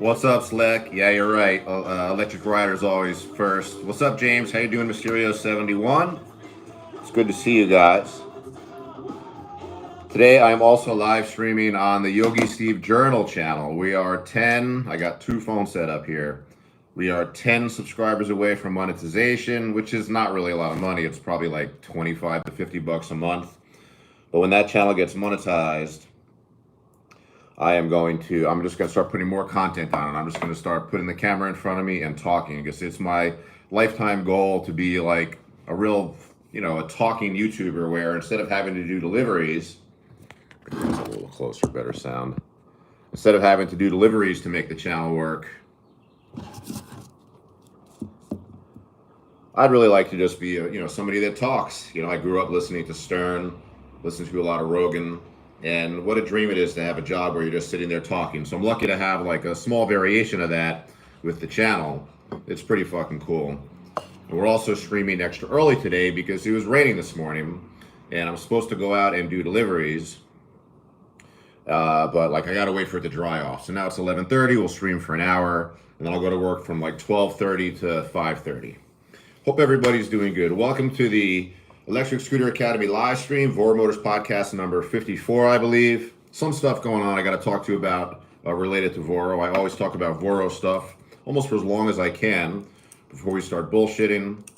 What's up, Slick? Yeah, you're right. Electric Rider's always first. What's up, James? How you doing, Mysterio71? It's good to see you guys. Today, I'm also live streaming on the Yogi Steve Journal channel. We are 10. I got two phones set up here. We are 10 subscribers away from monetization, which is not really a lot of money. It's probably like 25 to 50 bucks a month. But when that channel gets monetized, I'm just going to start putting more content on it. I'm just going to start putting the camera in front of me and talking. I guess it's my lifetime goal to be like a real, a talking YouTuber where instead of having to do deliveries, it's a little closer, better sound. Instead of having to do deliveries to make the channel work, I'd really like to just be, somebody that talks. I grew up listening to Stern, listening to a lot of Rogan. And what a dream it is to have a job where you're just sitting there talking. So I'm lucky to have like a small variation of that with the channel. It's pretty fucking cool. And we're also streaming extra early today because it was raining this morning and I'm supposed to go out and do deliveries. But like I gotta wait for it to dry off. So now it's 11:30, we'll stream for an hour and then I'll go to work from like 12:30 to 5:30. Hope everybody's doing good. Welcome to the Electric Scooter Academy live stream, Voromotors podcast number 54, I believe. Some stuff going on I got to talk to you about related to Voro. I always talk about Voro stuff almost for as long as I can before we start bullshitting.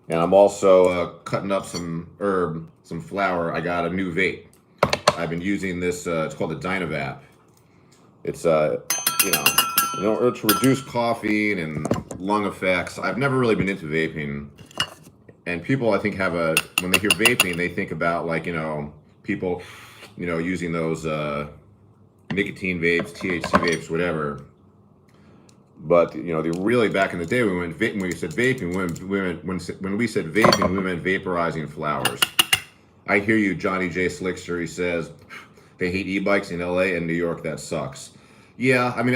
And I'm also cutting up some herb, some flower. I got a new vape. I've been using this, it's called the Dynavap. It's, to reduce coughing and lung effects. I've never really been into vaping. And people, I think, when they hear vaping, they think about like, people, using those nicotine vapes, THC vapes, whatever. But, they really, back in the day, when we said vaping, when we said vaping, we meant vaporizing flowers. I hear you, Johnny J. Slickster, he says, they hate e-bikes in LA and New York, that sucks. Yeah, I mean,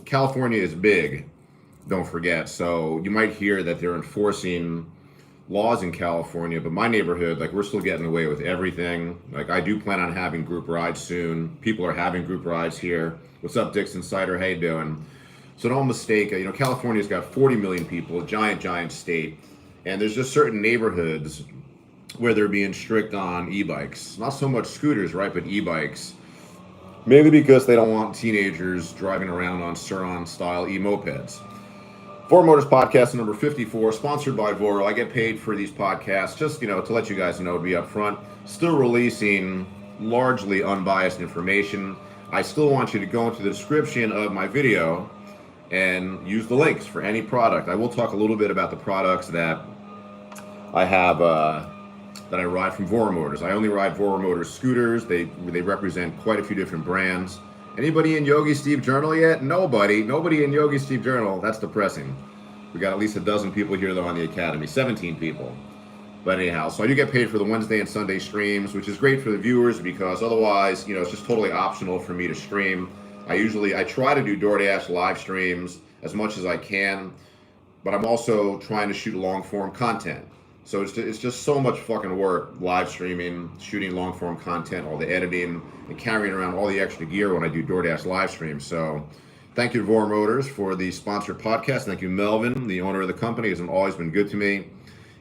California is big, don't forget. So you might hear that they're enforcing laws in California, but my neighborhood, like, we're still getting away with everything. Like, I do plan on having group rides soon. People are having group rides here. What's up, Dixon Cider? How you doing? So don't mistake, California's got 40 million people, a giant state, and there's just certain neighborhoods where they're being strict on e-bikes. Not so much scooters, right, but e-bikes. Mainly because they don't want teenagers driving around on Suron-style e-mopeds. Voromotors podcast number 54, sponsored by Voro. I get paid for these podcasts, just, to let you guys know, to be up front. Still releasing largely unbiased information. I still want you to go into the description of my video and use the links for any product. I will talk a little bit about the products that I have, that I ride from Voromotors. I only ride Voromotors scooters. They represent quite a few different brands. Anybody in Yogi Steve Journal yet? Nobody in Yogi Steve Journal. That's depressing. We got at least a dozen people here though on the Academy, 17 people. But anyhow, so I do get paid for the Wednesday and Sunday streams, which is great for the viewers because otherwise, it's just totally optional for me to stream. I try to do DoorDash live streams as much as I can, but I'm also trying to shoot long form content. So it's just so much fucking work, live streaming, shooting long form content, all the editing, and carrying around all the extra gear when I do DoorDash live streams. So thank you to Voromotors for the sponsored podcast. Thank you, Melvin, the owner of the company, has always been good to me.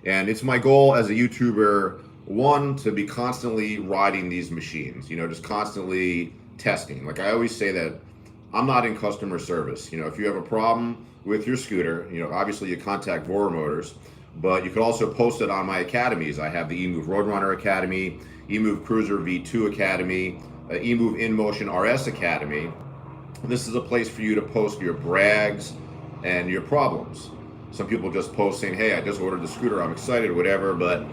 And it's my goal as a YouTuber, one, to be constantly riding these machines, just constantly testing. Like I always say that I'm not in customer service. If you have a problem with your scooter, obviously you contact Voromotors. But you could also post it on my academies. I have the EMOVE Roadrunner Academy, EMOVE Cruiser V2 Academy, EMOVE Inmotion RS Academy. This is a place for you to post your brags and your problems. Some people just post saying, hey, I just ordered the scooter, I'm excited, whatever, but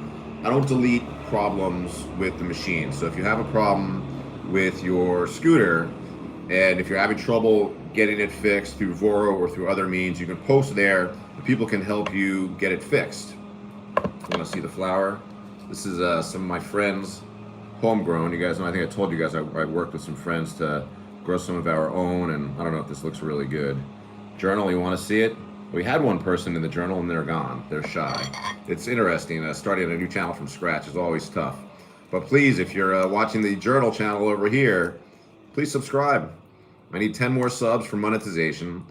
I don't delete problems with the machine. So if you have a problem with your scooter, and if you're having trouble getting it fixed through Voro or through other means, you can post there. People can help you get it fixed. Want to see the flower? This is some of my friends, homegrown. You guys know, I think I told you guys I worked with some friends to grow some of our own, and I don't know if this looks really good. Journal, you want to see it? We had one person in the journal and they're gone. They're shy. It's interesting. Starting a new channel from scratch is always tough. But please, if you're watching the journal channel over here, please subscribe. I need 10 more subs for monetization.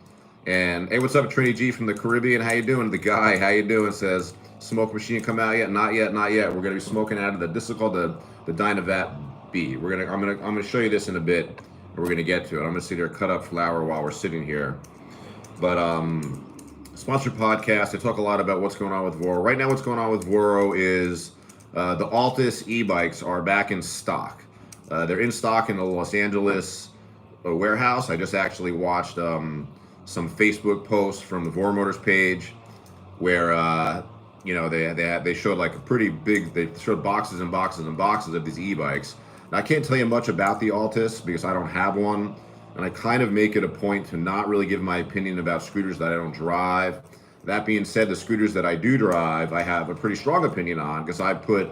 And hey, what's up, Trinity G from the Caribbean? How you doing? The guy, how you doing? Says, smoke machine come out yet? Not yet, not yet. We're gonna be smoking out of the. This is called the Dynavat B. I'm gonna show you this in a bit. And we're gonna get to it. I'm gonna sit here, cut up flour while we're sitting here. But sponsored podcast. I talk a lot about what's going on with Voro. Right now, what's going on with Voro is the Altis e-bikes are back in stock. They're in stock in the Los Angeles warehouse. I just actually watched some Facebook posts from the Voromotors page where they showed like a pretty big. They showed boxes and boxes and boxes of these e-bikes. Now, I can't tell you much about the Altis because I don't have one, and I kind of make it a point to not really give my opinion about scooters that I don't drive. That being said, the scooters that I do drive, I have a pretty strong opinion on because I put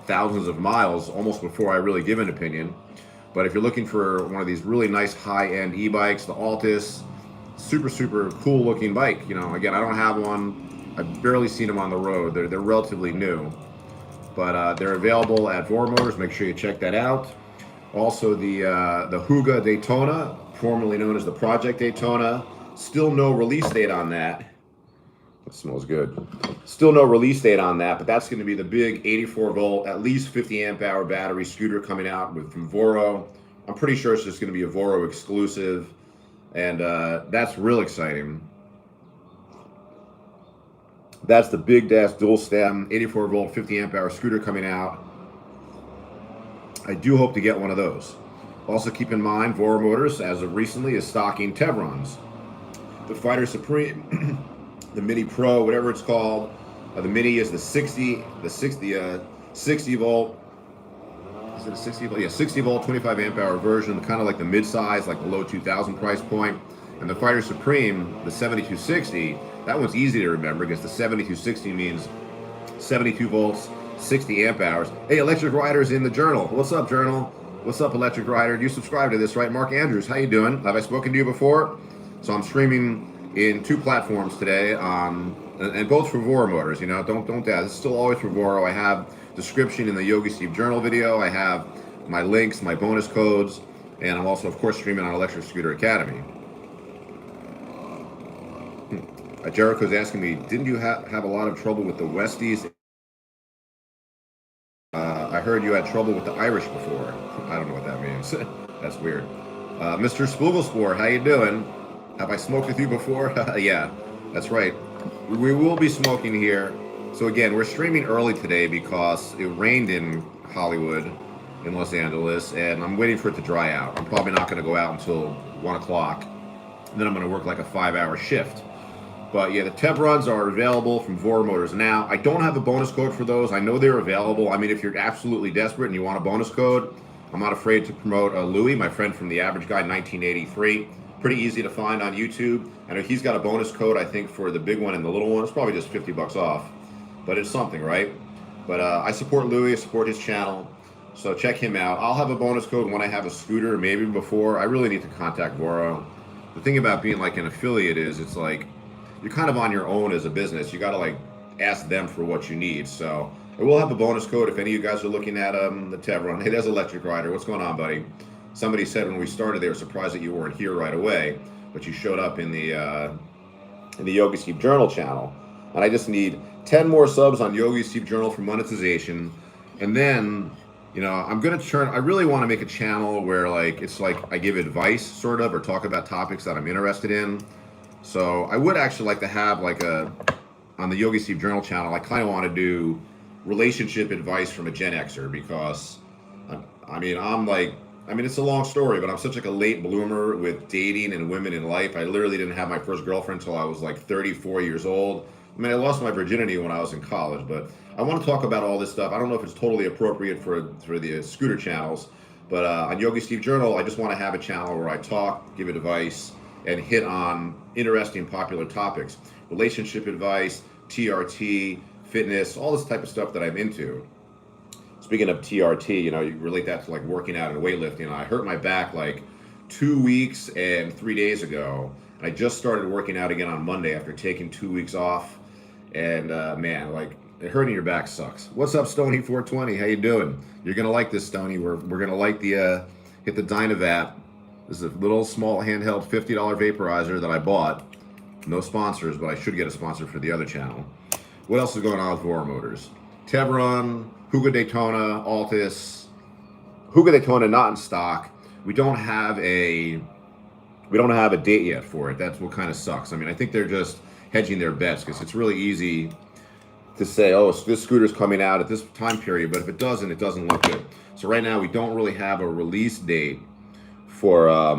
thousands of miles almost before I really give an opinion. But if you're looking for one of these really nice high-end e-bikes, the Altis, super cool looking bike. Again, I don't have one. I've barely seen them on the road. They're relatively new, but they're available at Voromotors. Make sure you check that out. Also, the Huga Daytona, formerly known as the Project Daytona, still no release date on that. That smells good. Still no release date on that, but that's going to be the big 84 volt, at least 50 amp hour battery scooter coming out from Voro. I'm pretty sure it's just going to be a Voro exclusive, and that's real exciting. That's the big dash dual stem 84 volt 50 amp hour scooter coming out. I do hope to get one of those. Also keep in mind, Voromotors, as of recently, is stocking Tevrons. The Fighter Supreme, the Mini Pro, whatever it's called. The Mini is the 60 volt. Is it a 60 volt? Yeah, 60 volt, 25 amp hour version, kind of like the mid-size, like the low 2000 price point. And the Fighter Supreme, the 7260, that one's easy to remember because the 7260 means 72 volts, 60 amp hours. Hey, Electric Rider's in the journal. What's up, journal? What's up, Electric Rider? You subscribe to this, right? Mark Andrews, how you doing? Have I spoken to you before? So I'm streaming in 2 platforms today, and both for Voromotors. Don't doubt. This is still always for Voro. I have description in the Yogi Steve Journal video. I have my links, my bonus codes, and I'm also, of course, streaming on Electric Scooter Academy. Jericho's asking me, didn't you have a lot of trouble with the Westies? I heard you had trouble with the Irish before. I don't know what that means. That's weird. Mr. Spooglespore, how you doing? Have I smoked with you before? Yeah, that's right. We will be smoking here. So again, we're streaming early today because it rained in Hollywood, in Los Angeles, and I'm waiting for it to dry out. I'm probably not going to go out until 1 o'clock. And then I'm going to work like a 5-hour shift. But yeah, the Tevrons are available from Voromotors now. I don't have a bonus code for those. I know they're available. I mean, if you're absolutely desperate and you want a bonus code, I'm not afraid to promote Louis, my friend from The Average Guy, 1983. Pretty easy to find on YouTube. I know he's got a bonus code, I think, for the big one and the little one. It's probably just $50 off, but it's something, right? But I support Louis, I support his channel, so check him out. I'll have a bonus code when I have a scooter, maybe before. I really need to contact Voro. The thing about being like an affiliate is it's like you're kind of on your own as a business. You got to like ask them for what you need. So I will have a bonus code if any of you guys are looking at the Tevron. Hey, there's Electric Rider. What's going on, buddy? Somebody said when we started they were surprised that you weren't here right away, but you showed up in the Yogi Steve Journal channel. And I just need 10 more subs on Yogi Steve Journal for monetization. And then, I'm going to I really want to make a channel where it's like I give advice sort of, or talk about topics that I'm interested in. So I would actually like to have on the Yogi Steve Journal channel, I kind of want to do relationship advice from a Gen Xer because, it's a long story, but I'm such a late bloomer with dating and women in life. I literally didn't have my first girlfriend until I was 34 years old. I lost my virginity when I was in college, but I want to talk about all this stuff. I don't know if it's totally appropriate for the scooter channels, but on Yogi Steve Journal, I just want to have a channel where I talk, give advice, and hit on interesting, popular topics. Relationship advice, TRT, fitness, all this type of stuff that I'm into. Speaking of TRT, you relate that to working out and weightlifting. I hurt my back 2 weeks and 3 days ago. I just started working out again on Monday after taking 2 weeks off. And hurting your back sucks. What's up, Stony420? How you doing? You're gonna like this, Stony. We're gonna hit the Dynavat This is a little small handheld $50 vaporizer that I bought. No sponsors, but I should get a sponsor for the other channel. What else is going on with Voromotors? Tevron, Huga Daytona, Altis. Huga Daytona not in stock. We don't have a date yet for it. That's what kind of sucks. I mean, I think they're just hedging their bets because it's really easy to say, oh, this scooter's coming out at this time period, but if it doesn't look good. So right now we don't really have a release date for the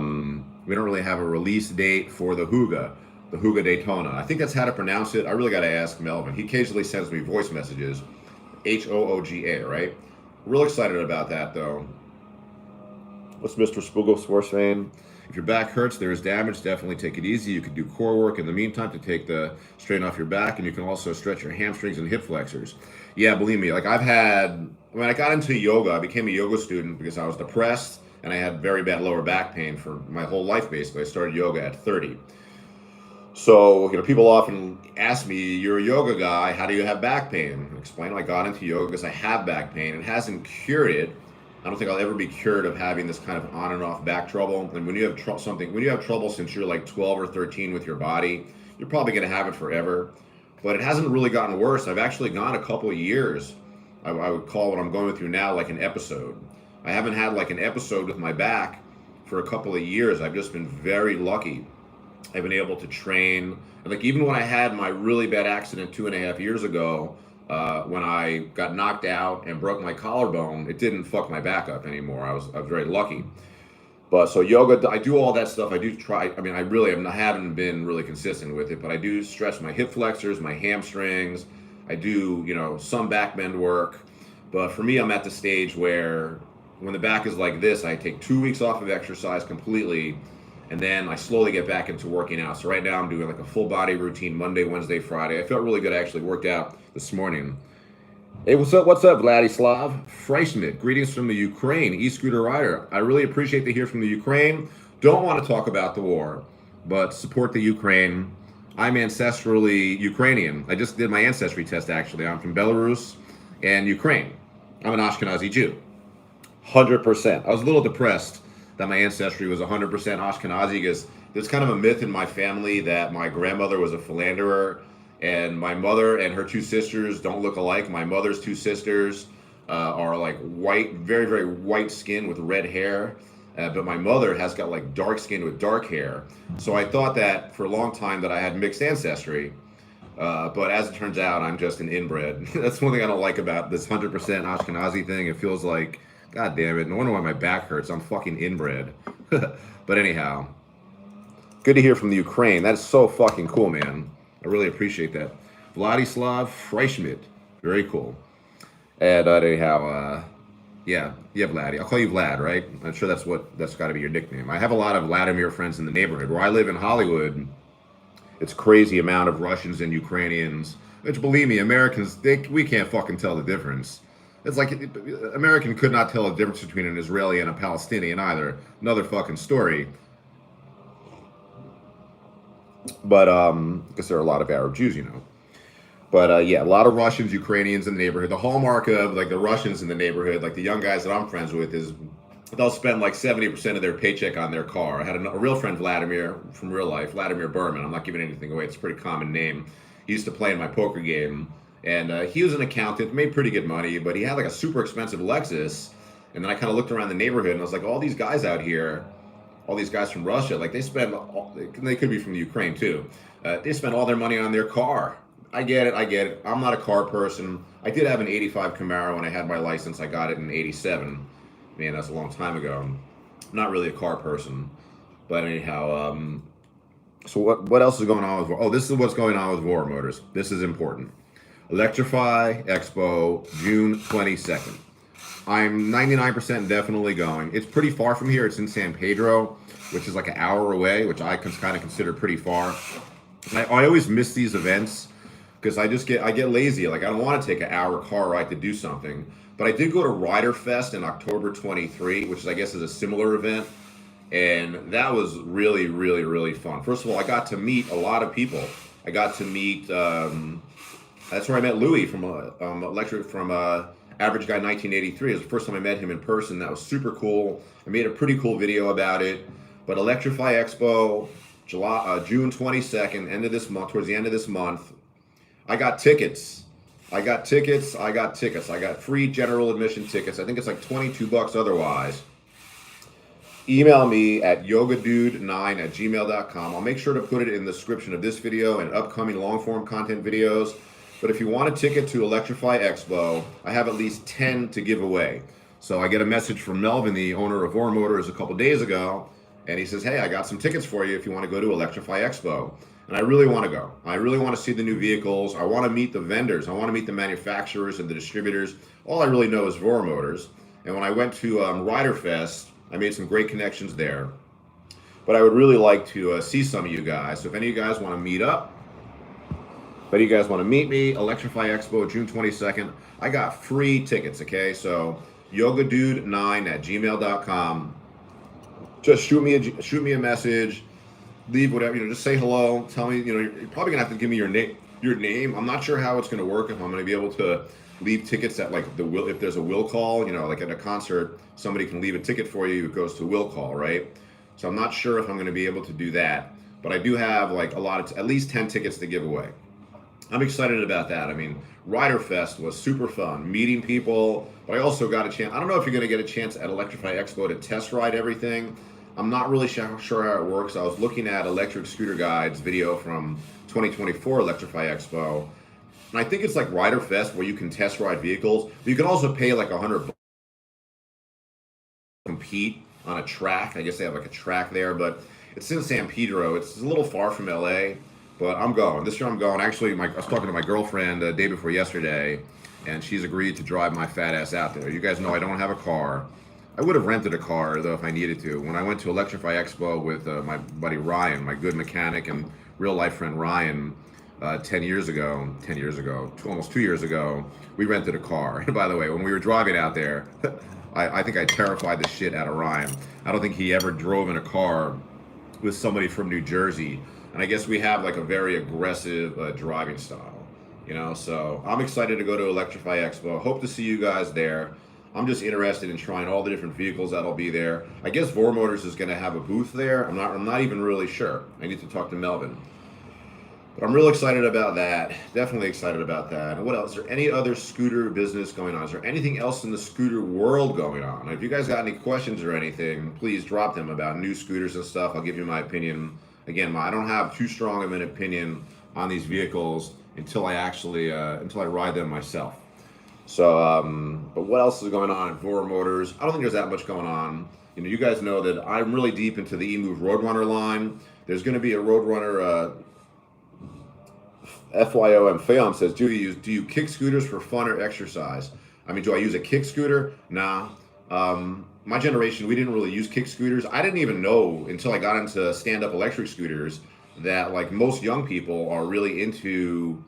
Huga Daytona. I think that's how to pronounce it. I really got to ask Melvin. He occasionally sends me voice messages. Hooga, right? Real excited about that though. What's Mr. Spoogle saying? If your back hurts, there is damage, definitely take it easy. You can do core work in the meantime to take the strain off your back, and you can also stretch your hamstrings and hip flexors. Yeah, believe me, like when I got into yoga, I became a yoga student because I was depressed and I had very bad lower back pain for my whole life, basically. I started yoga at 30. So, people often ask me, you're a yoga guy, how do you have back pain? I explain, I got into yoga because I have back pain. It hasn't cured it. I don't think I'll ever be cured of having this kind of on and off back trouble. And when you have trouble since you're like 12 or 13 with your body, you're probably going to have it forever. But it hasn't really gotten worse. I've actually gone a couple of years. I would call what I'm going through now like an episode. I haven't had like an episode with my back for a couple of years. I've just been very lucky. I've been able to train. And like even when I had my really bad accident 2.5 years ago, when I got knocked out and broke my collarbone, it didn't fuck my back up anymore. I was very lucky. But so yoga, I do all that stuff. I do try. I mean, I haven't been really consistent with it, but I do stretch my hip flexors, my hamstrings. I do, some back bend work. But for me, I'm at the stage where when the back is like this, I take 2 weeks off of exercise completely, and then I slowly get back into working out. So right now I'm doing like a full body routine Monday, Wednesday, Friday. I felt really good. I actually worked out this morning. Hey, what's up, Vladislav? Freishmit, greetings from the Ukraine, e-scooter rider. I really appreciate to hear from the Ukraine. Don't want to talk about the war, but support the Ukraine. I'm ancestrally Ukrainian. I just did my ancestry test, actually. I'm from Belarus and Ukraine. I'm an Ashkenazi Jew, 100%. I was a little depressed that my ancestry was 100% Ashkenazi because there's kind of a myth in my family that my grandmother was a philanderer, and my mother and her two sisters don't look alike. My mother's two sisters are like white, very, very white skin with red hair. But my mother has got like dark skin with dark hair. So I thought that for a long time that I had mixed ancestry. But as it turns out, I'm just an inbred. That's one thing I don't like about this 100% Ashkenazi thing. It feels like, God damn it, no wonder why my back hurts. I'm fucking inbred. But anyhow, good to hear from the Ukraine. That is so fucking cool, man. I really appreciate that. Vladislav Freishmit. Very cool. And anyhow, yeah, Vladdy. I'll call you Vlad, right? I'm sure that's got to be your nickname. I have a lot of Vladimir friends in the neighborhood. Where I live in Hollywood, it's a crazy amount of Russians and Ukrainians. Which, believe me, Americans, we can't fucking tell the difference. It's like American could not tell the difference between an Israeli and a Palestinian either. Another fucking story. But because there are a lot of Arab Jews, But yeah, a lot of Russians, Ukrainians in the neighborhood. The hallmark of like the Russians in the neighborhood, like the young guys that I'm friends with, is they'll spend like 70% of their paycheck on their car. I had a real friend, Vladimir, from real life, Vladimir Berman. I'm not giving anything away. It's a pretty common name. He used to play in my poker game, and he was an accountant, made pretty good money, but he had like a super expensive Lexus. And then I kind of looked around the neighborhood, and I was like, all these guys out here, all these guys from Russia, like they could be from the Ukraine too. They spend all their money on their car. I get it. I'm not a car person. I did have an 85 Camaro when I had my license. I got it in 87. Man, that's a long time ago. I'm not really a car person. But anyhow, so what else is going on with, this is what's going on with Voromotors. This is important. Electrify Expo, June 22nd. I'm 99% definitely going. It's pretty far from here. It's in San Pedro, which is like an hour away, which I can kind of consider pretty far. And I always miss these events because I get lazy. Like I don't want to take an hour car ride to do something. But I did go to Rider Fest in October 23, which I guess is a similar event. And that was really, really, really fun. First of all, I got to meet a lot of people. I got to meet, that's where I met Louis from Average Guy 1983. It was the first time I met him in person. That was super cool. I made a pretty cool video about it. But Electrify Expo, June 22nd, end of this month, towards the end of this month, I got tickets. I got free general admission tickets. I think it's like 22 bucks otherwise. Email me at yogadude9@gmail.com. I'll make sure to put it in the description of this video and upcoming long-form content videos. But if you want a ticket to Electrify Expo, I have at least 10 to give away. So I get a message from Melvin, the owner of Voromotors, a couple days ago, and he says, hey, I got some tickets for you if you want to go to Electrify Expo. And I really want to go. I really want to see the new vehicles. I want to meet the vendors. I want to meet the manufacturers and the distributors. All I really know is Voromotors. And when I went to Rider Fest, I made some great connections there. But I would really like to see some of you guys. So if any of you guys want to meet up, if any of you guys want to meet me, Electrify Expo, June 22nd, I got free tickets, okay? So yogadude9@gmail.com. Just shoot me a message. Leave whatever, just say hello, tell me, you're probably gonna have to give me your name. I'm not sure how it's gonna work, if I'm gonna be able to leave tickets at like if there's a will call, like at a concert, somebody can leave a ticket for you, it goes to will call, right? So I'm not sure if I'm gonna be able to do that, but I do have like at least 10 tickets to give away. I'm excited about that. I mean, Rider Fest was super fun, meeting people, but I also got a chance, I don't know if you're gonna get a chance at Electrify Expo to test ride everything. I'm not really sure how it works. I was looking at Electric Scooter Guide's video from 2024 Electrify Expo. And I think it's like Rider Fest where you can test ride vehicles. But you can also pay like $100 to compete on a track. I guess they have like a track there, but it's in San Pedro. It's a little far from LA, but I'm going. This year I'm going. Actually, I was talking to my girlfriend the day before yesterday, and she's agreed to drive my fat ass out there. You guys know I don't have a car. I would have rented a car, though, if I needed to. When I went to Electrify Expo with my buddy Ryan, my good mechanic and real-life friend Ryan, 10 years ago, almost 2 years ago, we rented a car. And by the way, when we were driving out there, I think I terrified the shit out of Ryan. I don't think he ever drove in a car with somebody from New Jersey. And I guess we have like a very aggressive driving style, So I'm excited to go to Electrify Expo. Hope to see you guys there. I'm just interested in trying all the different vehicles that'll be there. I guess Voromotors is going to have a booth there. I'm not even really sure. I need to talk to Melvin. But I'm real excited about that. Definitely excited about that. And what else? Is there any other scooter business going on? Is there anything else in the scooter world going on? If you guys got any questions or anything, please drop them about new scooters and stuff. I'll give you my opinion. Again, I don't have too strong of an opinion on these vehicles until I ride them myself. So, but what else is going on at Voromotors? I don't think there's that much going on. You guys know that I'm really deep into the EMOVE Roadrunner line. There's going to be a Roadrunner, FYOM. Fayom says, do you kick scooters for fun or exercise? I mean, do I use a kick scooter? Nah. My generation, we didn't really use kick scooters. I didn't even know until I got into stand-up electric scooters that like most young people are really into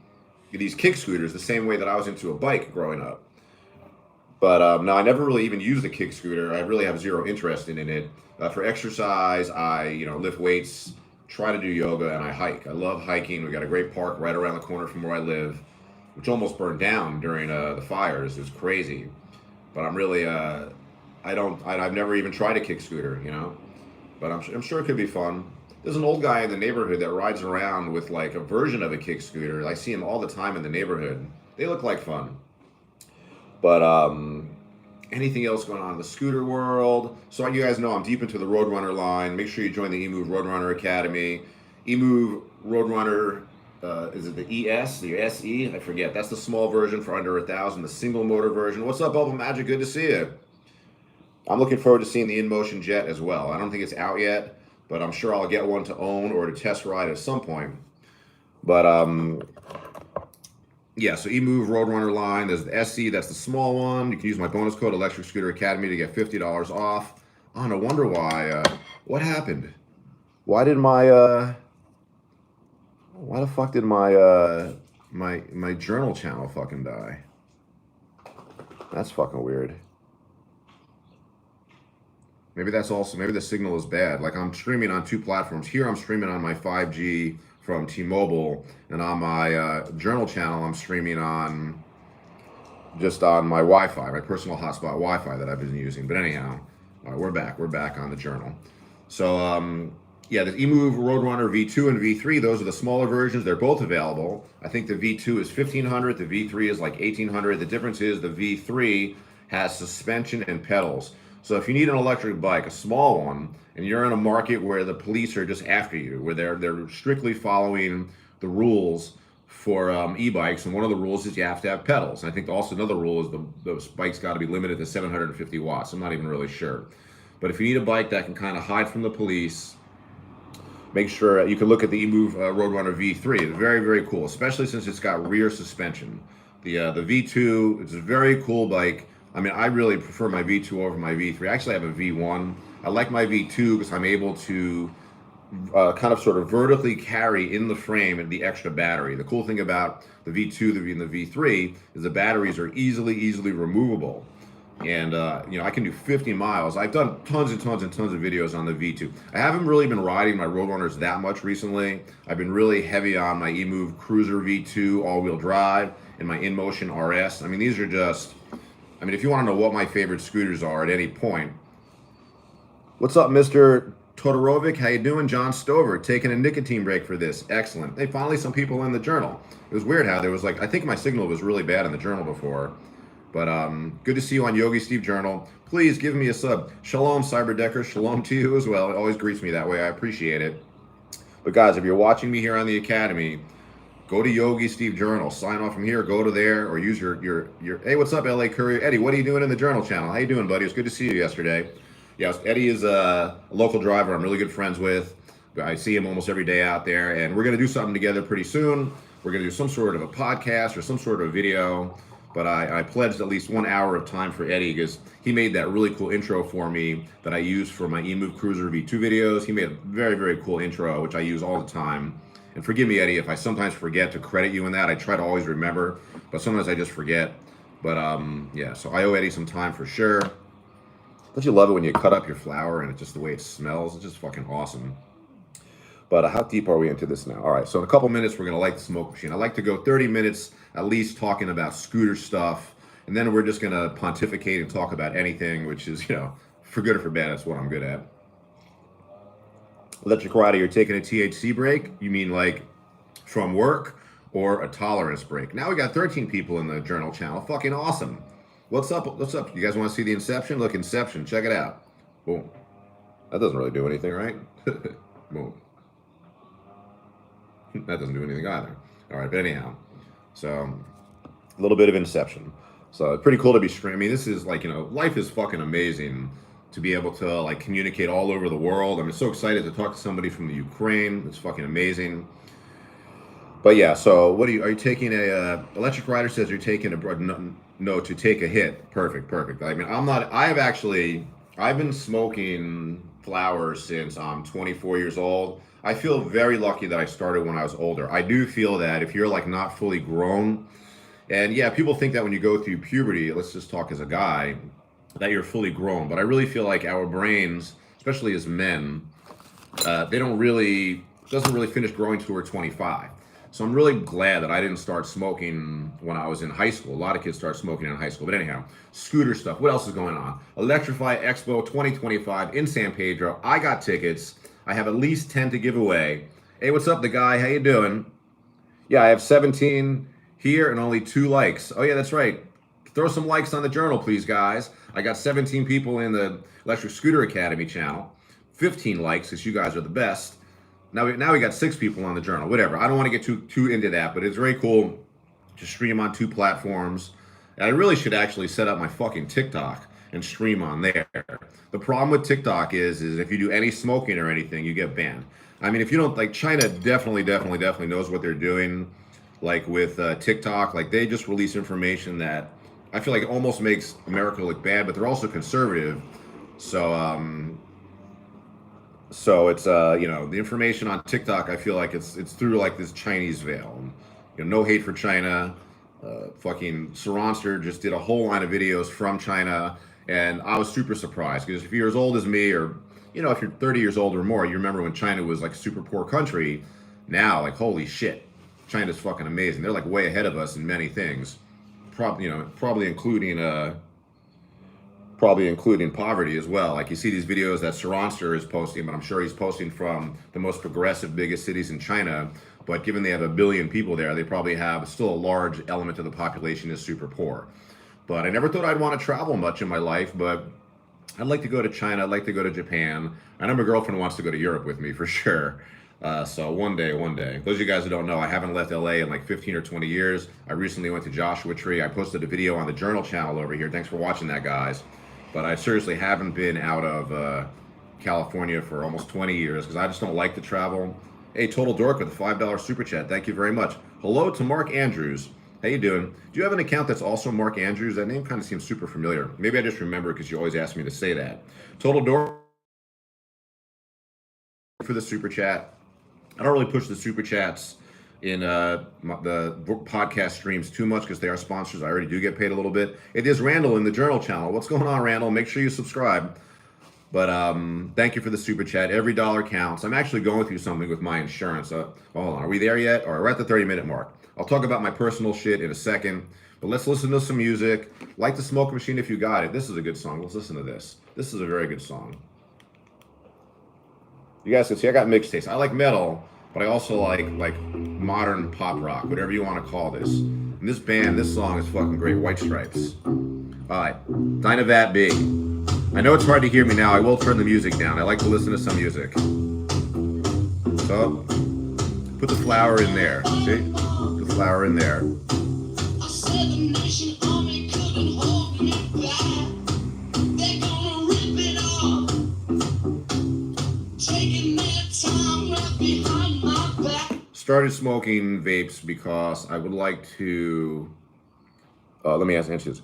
these kick scooters the same way that I was into a bike growing up. But no, I never really even used a kick scooter. I really have zero interest in it. For exercise, I lift weights, try to do yoga, and I hike. I love hiking. We got a great park right around the corner from where I live, which almost burned down during the fires. It was crazy. But I'm really I've never even tried a kick scooter, But I'm sure it could be fun. There's an old guy in the neighborhood that rides around with like a version of a kick scooter. I see him all the time in the neighborhood. They look like fun. But anything else going on in the scooter world? So you guys know I'm deep into the Roadrunner line. Make sure you join the EMOVE Roadrunner Academy. EMOVE Roadrunner, is it the ES, the SE? I forget. That's the small version for under 1,000, the single motor version. What's up, Bubble Magic? Good to see you. I'm looking forward to seeing the Inmotion jet as well. I don't think it's out yet, but I'm sure I'll get one to own or to test ride at some point. But yeah, so EMOVE Roadrunner line. There's the SE, that's the small one. You can use my bonus code Electric Scooter Academy to get $50 off. Oh, no wonder why. What happened? Why did why the fuck did my my journal channel fucking die? That's fucking weird. Maybe that's also, maybe the signal is bad. Like I'm streaming on 2 platforms. Here I'm streaming on my 5G from T-Mobile, and on my journal channel I'm streaming on just on my Wi-Fi, my personal hotspot Wi-Fi that I've been using. But anyhow, all right, we're back on the journal. So yeah, the EMOVE Roadrunner V2 and V3, those are the smaller versions. They're both available. I think the V2 is 1500, the V3 is like 1800. The difference is the V3 has suspension and pedals. So if you need an electric bike, a small one, and you're in a market where the police are just after you, where they're strictly following the rules for e-bikes, and one of the rules is you have to have pedals. And I think also another rule is those bikes got to be limited to 750 watts. I'm not even really sure. But if you need a bike that can kind of hide from the police, make sure you can look at the EMOVE Roadrunner V3. It's very, very cool, especially since it's got rear suspension. The V2, it's a very cool bike. I mean, I really prefer my V2 over my V3. I actually have a V1. I like my V2 because I'm able to kind of sort of vertically carry in the frame and the extra battery. The cool thing about the V2 and the V3 is the batteries are easily removable. And you know, I can do 50 miles. I've done tons and tons of videos on the V2. I haven't really been riding my Roadrunners that much recently. I've been really heavy on my EMOVE Cruiser V2 all-wheel drive and my Inmotion RS. I mean, these are just, I mean, if you want to know what my favorite scooters are at any point. What's up, Mr. Todorovic? How you doing? John Stover, taking a nicotine break for this. Excellent. Hey, finally some people in the journal. It was weird how there was like, I think my signal was really bad in the journal before. But good to see you on Yogi Steve Journal. Please give me a sub. Shalom, Cyberdecker. Shalom to you as well. It always greets me that way. I appreciate it. But guys, if you're watching me here on the Academy, go to Yogi Steve Journal. Sign off from here. Go to there, or use your. Hey, what's up, LA Courier? Eddie, what are you doing in the Journal channel? How you doing, buddy? It's good to see you yesterday. Yes, Eddie is a local driver I'm really good friends with. I see him almost every day out there, and we're gonna do something together pretty soon. We're gonna do some sort of a podcast or some sort of video. But I pledged at least 1 hour of time for Eddie because he made that really cool intro for me that I use for my EMOVE Cruiser V2 videos. He made a very, very cool intro, which I use all the time. And forgive me, Eddie, if I sometimes forget to credit you in that. I try to always remember, but sometimes I just forget. But yeah, so I owe Eddie some time for sure. Don't you love it when you cut up your flower and it's just the way it smells? It's just fucking awesome. But how deep are we into this now? All right, so in a couple minutes, we're going to light the smoke machine. I like to go 30 minutes at least talking about scooter stuff, and then we're just going to pontificate and talk about anything, which is, you know, for good or for bad, that's what I'm good at. Electric Rider, you're taking a THC break? You mean like from work or a tolerance break? Now we got 13 people in the journal channel. Fucking awesome. What's up? What's up? You guys want to see the Inception? Look, Inception. Check it out. Boom. That doesn't really do anything, right? Boom. That doesn't do anything either. All right, but anyhow, so a little bit of Inception. So it's pretty cool to be streaming. I mean, this is like, you know, life is fucking amazing to be able to like communicate all over the world. I'm so excited to talk to somebody from the Ukraine. It's fucking amazing. But yeah, so what are you taking a, Electric Rider says you're taking a, no, to take a hit. Perfect. I mean, I've been smoking flowers since I'm 24 years old. I feel very lucky that I started when I was older. I do feel that if you're like not fully grown, and yeah, people think that when you go through puberty, let's just talk as a guy, that you're fully grown. But I really feel like our brains, especially as men, they doesn't really finish growing till we're 25. So I'm really glad that I didn't start smoking when I was in high school. A lot of kids start smoking in high school. But anyhow, scooter stuff. What else is going on? Electrify Expo 2025 in San Pedro. I got tickets. I have at least 10 to give away. Hey, what's up, the guy? How you doing? Yeah, I have 17 here and only 2 likes. Oh yeah, that's right. Throw some likes on the journal, please, guys. I got 17 people in the Electric Scooter Academy channel. 15 likes, because you guys are the best. Now we got 6 people on the journal. Whatever. I don't want to get too into that, but it's very cool to stream on 2 platforms. And I really should actually set up my fucking TikTok and stream on there. The problem with TikTok is if you do any smoking or anything, you get banned. I mean, if you don't, like, China definitely knows what they're doing, like with TikTok. Like, they just release information that I feel like almost makes America look bad, but they're also conservative. So it's you know, the information on TikTok, I feel like it's through like this Chinese veil. You know, no hate for China. Fucking Saronster just did a whole line of videos from China, and I was super surprised because if you're as old as me, or you know, if you're 30 years old or more, you remember when China was like a super poor country. Now, like, holy shit, China's fucking amazing. They're like way ahead of us in many things. Probably including probably including poverty as well. Like you see these videos that Saronster is posting, but I'm sure he's posting from the most progressive, biggest cities in China. But given they have 1 billion people there, they probably have still a large element of the population is super poor. But I never thought I'd want to travel much in my life, but I'd like to go to China. I'd like to go to Japan. I know my girlfriend wants to go to Europe with me for sure. So one day. Those of you guys who don't know, I haven't left LA in like 15 or 20 years. I recently went to Joshua Tree. I posted a video on the Journal channel over here. Thanks for watching that, guys. But I seriously haven't been out of California for almost 20 years because I just don't like to travel. Hey, Total Dork with a $5 super chat. Thank you very much. Hello to Mark Andrews. How you doing? Do you have an account that's also Mark Andrews? That name kind of seems super familiar. Maybe I just remember because you always ask me to say that. Total Dork for the super chat. I don't really push the super chats in the podcast streams too much because they are sponsors. I already do get paid a little bit. It is Randall in the Journal channel. What's going on, Randall? Make sure you subscribe. But thank you for the super chat. Every dollar counts. I'm actually going through something with my insurance. Hold on. Are we there yet? Or we're at the 30-minute mark. I'll talk about my personal shit in a second. But let's listen to some music. Light the Smoke Machine if you got it. This is a good song. Let's listen to this. This is a very good song. You guys can see I got mixed taste. I like metal, but I also like modern pop rock, whatever you want to call this. And this band, this song is fucking great. White Stripes. All right, Dynavat B. I know it's hard to hear me now. I will turn the music down. I like to listen to some music. So, put the flower in there. See? Put the flower in there. Started smoking vapes because I would like to, let me answer this.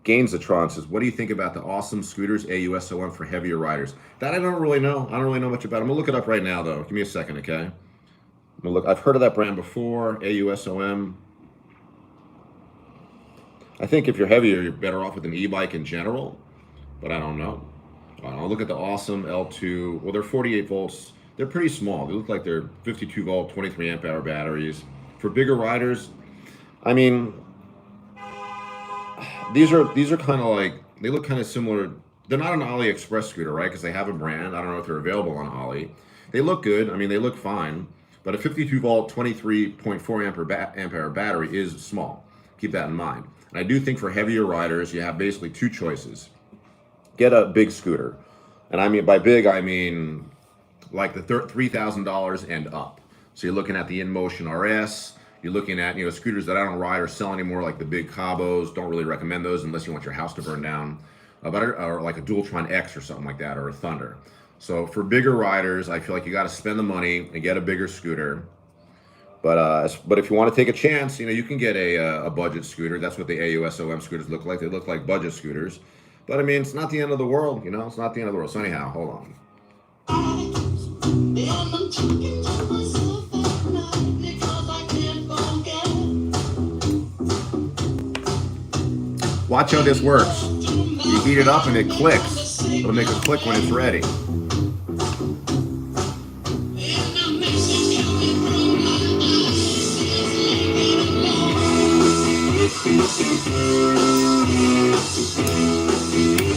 Gainsatron says, what do you think about the awesome scooters AUSOM for heavier riders? That I don't really know. I don't really know much about it. I'm gonna look it up right now though. Give me a second, okay? I'm gonna look. I've heard of that brand before, AUSOM. I think if you're heavier, you're better off with an e-bike in general, but I don't know. I'll look at the awesome L2. Well, they're 48 volts. They're pretty small. They look like they're 52 volt, 23 amp hour batteries. For bigger riders, I mean, these are kind of like, they look kind of similar. They're not an AliExpress scooter, right? Because they have a brand. I don't know if they're available on Ali. They look good. I mean, they look fine. But a 52 volt, 23.4 amp hour battery is small. Keep that in mind. And I do think for heavier riders, you have basically two choices. Get a big scooter. And I mean, by big, I mean like the $3,000 and up. So you're looking at the Inmotion RS. You're looking at, scooters that I don't ride or sell anymore, like the big Cabos. Don't really recommend those unless you want your house to burn down. Or like a Dualtron X or something like that, or a Thunder. So for bigger riders, I feel like you got to spend the money and get a bigger scooter. But if you want to take a chance, you can get a budget scooter. That's what the AUSOM scooters look like. They look like budget scooters. But I mean, it's not the end of the world, It's not the end of the world. So anyhow, hold on. Watch how this works. You heat it up and it clicks. It'll make a click when it's ready.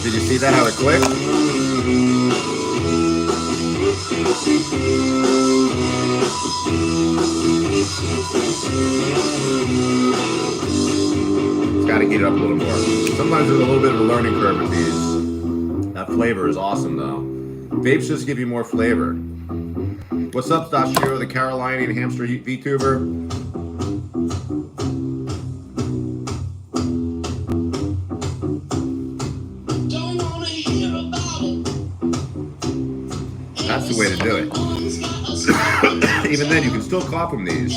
Did you see that, how it clicked? It's got to heat it up a little more. Sometimes there's a little bit of a learning curve with these. That flavor is awesome though. Vapes just give you more flavor. What's up, Dashiro, the Carolinian hamster VTuber? That's the way to do it. Even then, you can still cough from these.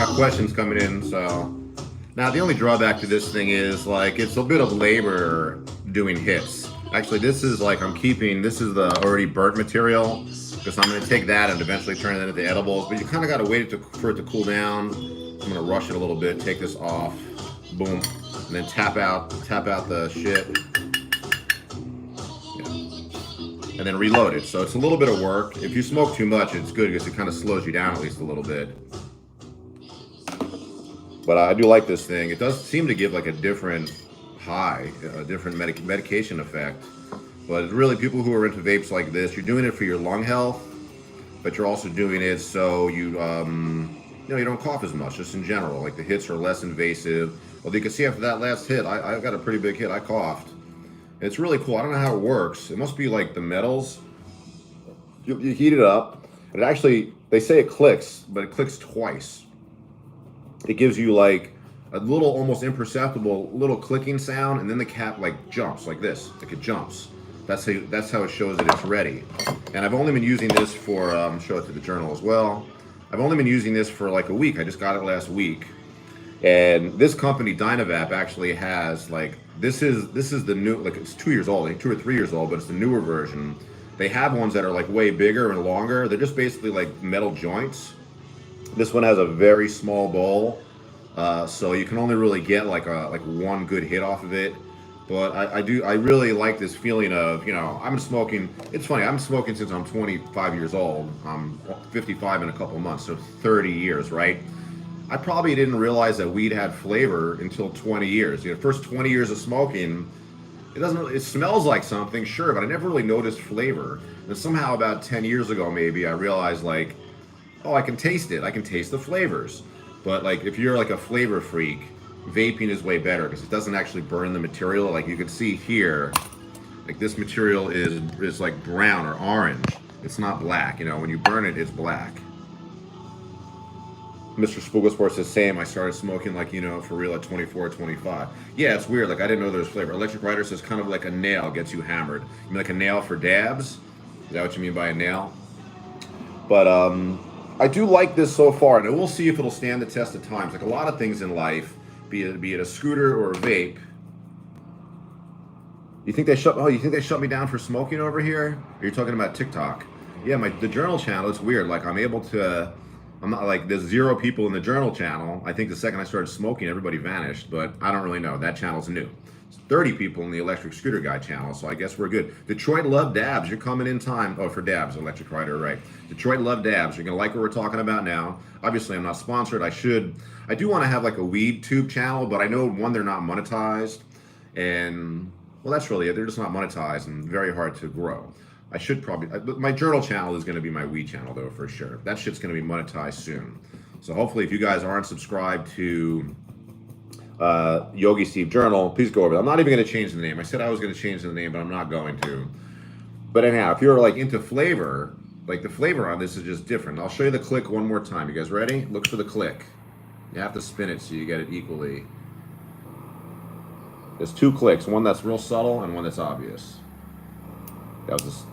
lot of questions coming in. So now the only drawback to this thing is like it's a bit of labor doing hits. Actually, this is like this is the already burnt material because I'm going to take that and eventually turn it into edibles. But you kind of got to wait for it to cool down. I'm going to rush it a little bit, take this off, boom, and then tap out the shit. And then reload it. So it's a little bit of work. If you smoke too much, it's good because it kind of slows you down at least a little bit. But I do like this thing. It does seem to give like a different high, a different medication effect. But really, people who are into vapes like this, you're doing it for your lung health, but you're also doing it so you you don't cough as much, just in general. Like the hits are less invasive. Well, you can see after that last hit, I got a pretty big hit. I coughed. It's really cool. I don't know how it works. It must be like the metals. You heat it up. And it actually, they say it clicks, but it clicks twice. It gives you like a little, almost imperceptible little clicking sound, and then the cap like jumps like this. Like it jumps. That's how it shows that it's ready. And I've only been using this for, show it to the journal as well. I've only been using this for like a week. I just got it last week. And this company, Dynavap, actually has like, this is the new, like it's 2 years old, like 2 or 3 years old, but it's the newer version. They have ones that are like way bigger and longer. They're just basically like metal joints. This one has a very small bowl, so you can only really get like one good hit off of it. But I really like this feeling of, I've been smoking. It's funny, I've been smoking since I'm 25 years old. I'm 55 in a couple months, so 30 years, right? I probably didn't realize that weed had flavor until 20 years. First 20 years of smoking, it smells like something, sure, but I never really noticed flavor. And somehow about 10 years ago, maybe, I realized like, oh, I can taste it. I can taste the flavors. But like, if you're like a flavor freak, vaping is way better because it doesn't actually burn the material. Like you can see here, like this material is like brown or orange. It's not black. When you burn it, it's black. Mr. Spoogelsport says, same. I started smoking like, for real at 24, 25. Yeah, it's weird. Like, I didn't know there was flavor. Electric Rider says kind of like a nail gets you hammered. You mean like a nail for dabs? Is that what you mean by a nail? But I do like this so far, and we'll see if it'll stand the test of times. Like a lot of things in life, be it a scooter or a vape. You think they shut me down for smoking over here? Or you're talking about TikTok? Yeah, the journal channel, it's weird. Like I'm not like, there's 0 people in the journal channel. I think the second I started smoking, everybody vanished, but I don't really know. That channel's new. There's 30 people in the Electric Scooter Guy channel, so I guess we're good. Detroit Love Dabs, you're coming in time. Oh, for dabs, Electric Rider, right. Detroit Love Dabs, you're gonna like what we're talking about now. Obviously, I'm not sponsored. I do want to have like a weed tube channel, but I know, one, they're not monetized, and, well, that's really it. They're just not monetized and very hard to grow. I should probably, my journal channel is going to be my weed channel though, for sure. That shit's going to be monetized soon. So hopefully if you guys aren't subscribed to Yogi Steve Journal, please go over there. I'm not even going to change the name. I said I was going to change the name, but I'm not going to. But anyhow, if you're like into flavor, like the flavor on this is just different. I'll show you the click one more time. You guys ready? Look for the click. You have to spin it so you get it equally. There's 2 clicks, one that's real subtle and one that's obvious. That was just,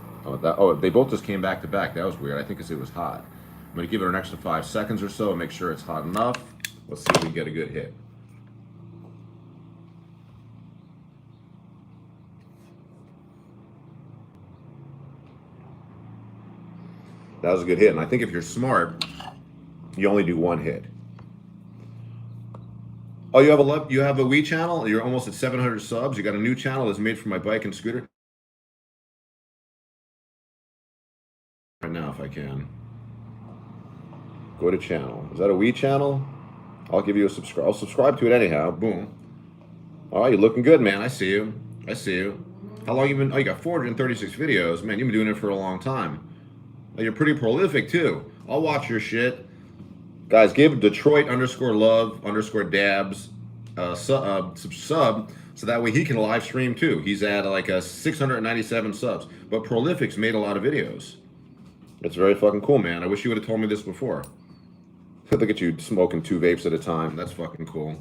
they both just came back to back. That was weird. I think because it was hot. I'm going to give it an extra 5 seconds or so and make sure it's hot enough. Let's see if we can get a good hit. That was a good hit. And I think if you're smart, you only do 1 hit. Oh, you have a Wii channel? You're almost at 700 subs. You got a new channel that's made for my bike and scooter? Right now, if I can. Go to channel. Is that a Wii channel? I'll give you a subscribe. I'll subscribe to it anyhow. Boom. All right, you're looking good, man. I see you. I see you. How long you been? Oh, you got 436 videos. Man, you've been doing it for a long time. Oh, you're pretty prolific, too. I'll watch your shit. Guys, give Detroit_love_dabs sub so that way he can live stream, too. He's at like 697 subs. But Prolific's made a lot of videos. It's very fucking cool, man. I wish you would have told me this before. Look at you smoking 2 vapes at a time. That's fucking cool.